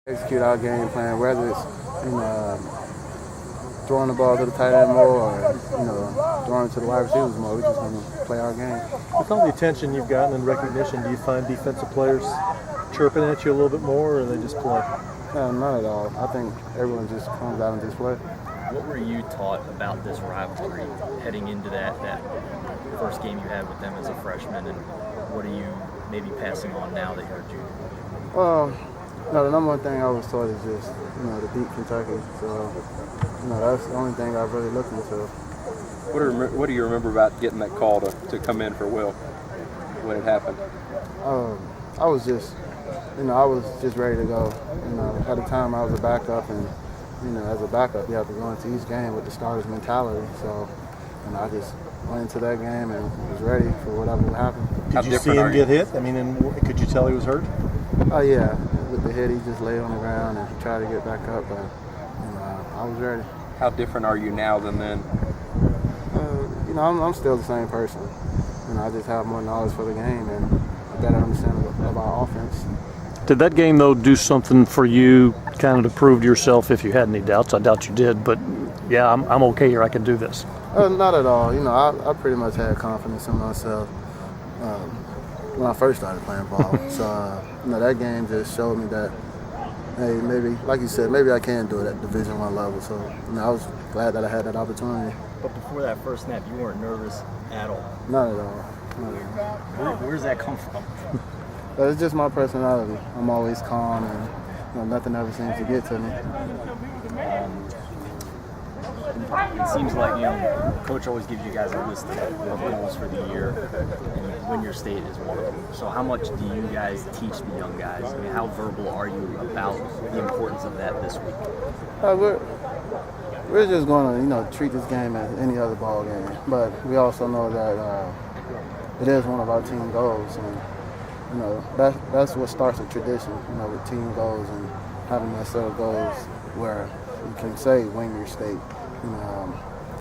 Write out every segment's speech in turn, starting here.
Execute our game plan, whether it's throwing the ball to the tight end more or throwing it to the wide receivers more. We're just going to play our game. With all the attention you've gotten and recognition, do you find defensive players chirping at you a little bit more, or they just play? Not at all. I think everyone just comes out and just play. What were you taught about this rivalry heading into that first game you had with them as a freshman, and what are you maybe passing on now that you're a junior? Well, the number one thing I was taught is just, to beat Kentucky. So, that's the only thing I've really looked into. What do you remember about getting that call to come in for Will when it happened? I was just, I was just ready to go. At the time I was a backup, and as a backup you have to go into each game with the starter's mentality. So, I just went into that game and was ready for whatever would happen. Did you see him get hit? I mean, could you tell he was hurt? Oh yeah, with the hit he just laid on the ground and he tried to get back up, but I was ready. How different are you now than then? I'm still the same person. I just have more knowledge for the game and a better understanding of our offense. Did that game, though, do something for you kind of to prove to yourself, if you had any doubts? I doubt you did, but yeah, I'm okay here. I can do this. Not at all. I pretty much had confidence in myself when I first started playing ball. So, that game just showed me that, hey, maybe, like you said, maybe I can do it at Division I level. So, I was glad that I had that opportunity. But before that first snap, you weren't nervous at all? Not at all. Where does that come from? It's just my personality. I'm always calm, and nothing ever seems to get to me. It seems like, Coach always gives you guys a list of goals for the year, and win your state is one of them. So how much do you guys teach the young guys? I mean, how verbal are you about the importance of that this week? We're just going to, treat this game as any other ball game. But we also know that it is one of our team goals, and that's what starts a tradition. With team goals and having that set of goals where you can say win your state.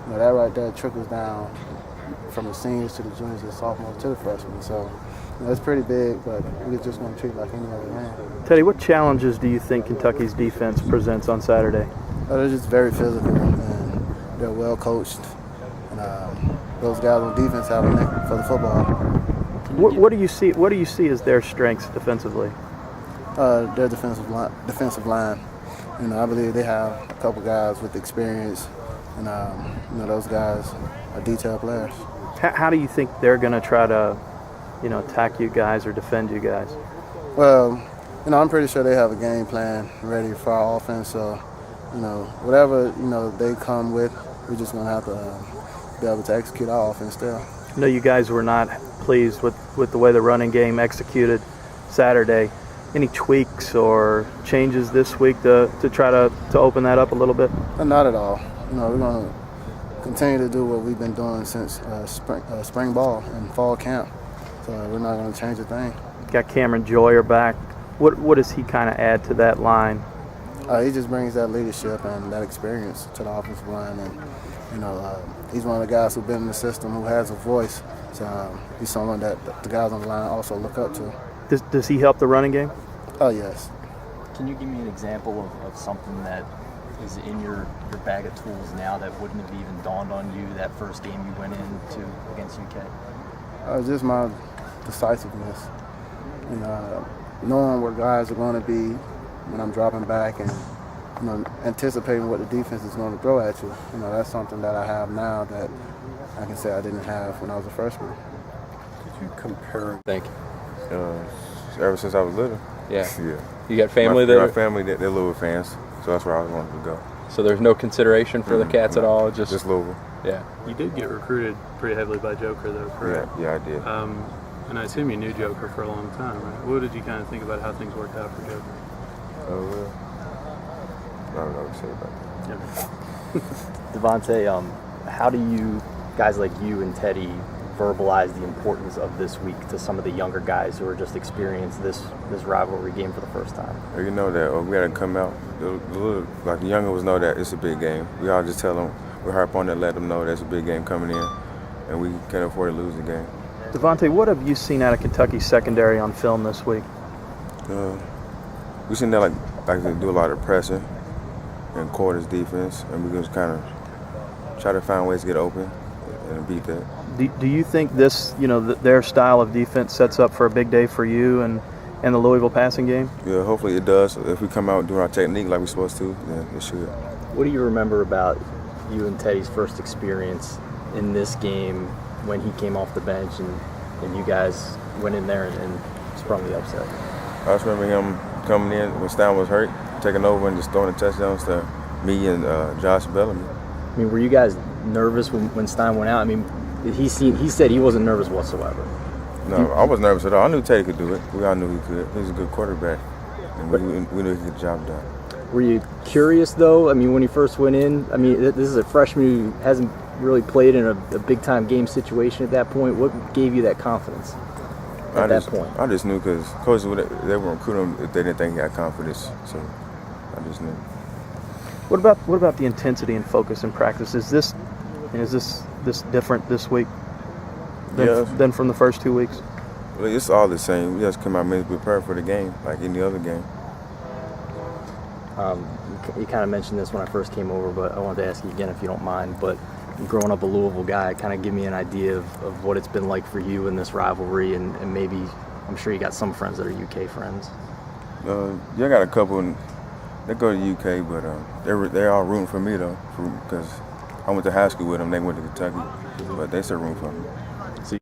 That right there trickles down from the seniors to the juniors and sophomores to the freshmen. So it's pretty big, but we're just going to treat it like any other game. Teddy, what challenges do you think Kentucky's defense presents on Saturday? They're just very physical, and they're well coached. And those guys on defense have a neck for the football. What do you see? What do you see as their strengths defensively? Their defensive line. I believe they have a couple guys with experience, and those guys are detailed players. How do you think they're going to try to, attack you guys or defend you guys? Well, I'm pretty sure they have a game plan ready for our offense. So, whatever they come with, we're just going to have to be able to execute our offense still. I know you guys were not pleased with the way the running game executed Saturday. Any tweaks or changes this week to try to open that up a little bit? Not at all. We're going to continue to do what we've been doing since spring ball and fall camp. So we're not going to change a thing. Got Cameron Joyer back. What does he kind of add to that line? He just brings that leadership and that experience to the offensive line, and he's one of the guys who's been in the system, who has a voice. So he's someone that the guys on the line also look up to. Does he help the running game? Oh, yes. Can you give me an example of something that is in your bag of tools now that wouldn't have even dawned on you that first game you went into against UK? Just my decisiveness. Knowing where guys are going to be when I'm dropping back, and anticipating what the defense is going to throw at you. That's something that I have now that I can say I didn't have when I was a freshman. Could you compare? Thank you. Ever since I was little. Yeah. Yeah. You got family My family, they're Louisville fans, so that's where I wanted to go. So there's no consideration for the Cats at all? Just Louisville. Yeah. You did get recruited pretty heavily by Joker, though, correct? Yeah, I did. And I assume you knew Joker for a long time, right? What did you kind of think about how things worked out for Joker? I don't know what to say about that. Devontae, how do you guys like you and Teddy verbalize the importance of this week to some of the younger guys who are just experienced this rivalry game for the first time? You know that we got to come out. The younger ones know that it's a big game. We all just tell them, we harp on it, let them know that's a big game coming in, and we can't afford to lose the game. Devontae, what have you seen out of Kentucky secondary on film this week? We seen that like to do a lot of pressing and quarters defense, and we just kind of try to find ways to get open and beat that. Do you think this, their style of defense sets up for a big day for you and the Louisville passing game? Yeah, hopefully it does. If we come out doing our technique like we're supposed to, then it should. What do you remember about you and Teddy's first experience in this game when he came off the bench and you guys went in there and sprung the upset? I just remember him coming in when Stein was hurt, taking over and just throwing the touchdowns to me and Josh Bellamy. I mean, were you guys nervous when Stein went out? I mean, he said he wasn't nervous whatsoever. No, I wasn't nervous at all. I knew Teddy could do it. We all knew he could. He was a good quarterback, and we knew he could get the job done. Were you curious, though? I mean, when he first went in, I mean, this is a freshman who hasn't really played in a big-time game situation at that point. What gave you that confidence at that point? I just knew because coaches, they were recruiting him if they didn't think he had confidence. So I just knew. What about the intensity and focus in practice? Is this different this week than from the first 2 weeks? Well, it's all the same. We just come out mentally prepared for the game, like any other game. You kind of mentioned this when I first came over, but I wanted to ask you again if you don't mind. But growing up a Louisville guy, kind of give me an idea of what it's been like for you in this rivalry, and maybe I'm sure you got some friends that are UK friends. Yeah, I got a couple, and they go to UK, but they're all rooting for me though, because I went to high school with them. They went to Kentucky, but they still rooting for me.